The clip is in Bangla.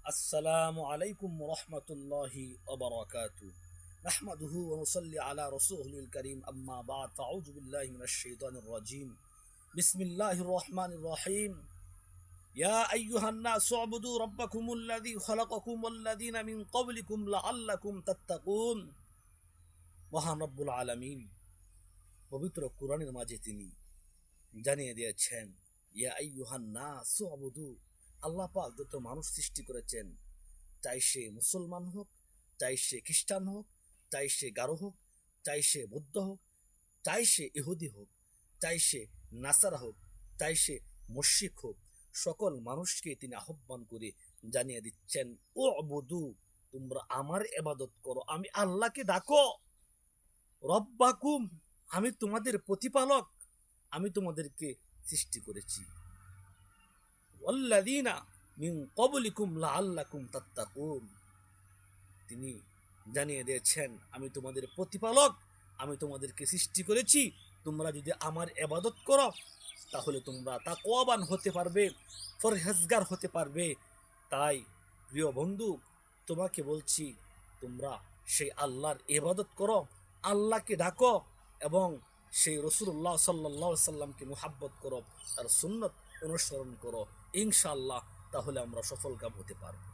السلام عليكم ورحمة الله وبركاته. نحمده ونصلي على رسوله الكريم أما بعد فأعوذ بالله من الشيطان الرجيم. بسم الله الرحمن الرحيم. يا أيها الناس اعبدوا ربكم الذي خلقكم والذين من قبلكم لعلكم تتقون. মহান রব্বুল আলামিন পবিত্র কোরআনের মাঝে তিনি জানিয়ে দিয়েছেন, ইয়া আইয়ুহান নাস উবুদু, আল্লাহ পাক যত মানুষ সৃষ্টি করেছেন, চাই সে মুসলমান হোক, চাই সে খ্রিস্টান হোক, চাই সে গারো হোক, চাই সে বৌদ্ধ হোক, চাই সে ইহুদি হোক, চাই সে নাসারা হোক, চাই সে মুশরিক হোক, সকল মানুষকে তিনি আহ্বান করে জানিয়ে দিচ্ছেন, ও আবুদু, তোমরা আমার ইবাদত করো, আমি আল্লাহকে ডাকো। রব্বাকুম, আমি তোমাদের প্রতিপালক, আমি তোমাদেরকে সৃষ্টি করেছি। ওয়াল্লাযীনা মিন ক্বাবলিকুম লাআল্লাকুম তাত্তাকুন, তিনি জানিয়ে দিয়েছেন, আমি তোমাদের প্রতিপালক, আমি তোমাদেরকে সৃষ্টি করেছি, তোমরা যদি আমার ইবাদত করো তাহলে তোমরা তাকওয়াবান হতে পারবে, পরহেজগার হতে পারবে। তাই প্রিয় বন্ধু, তোমাকে বলছি, তোমরা সেই আল্লাহর ইবাদত করো, আল্লাহকে ডাকো এবং সেই রাসূলুল্লাহ সাল্লাল্লাহু আলাইহি সাল্লামকে মুহাব্বত করো, তার সুন্নাত অনুসরণ করো। ইনশাআল্লাহ তাহলে আমরা সফলকাম হতে পারবো।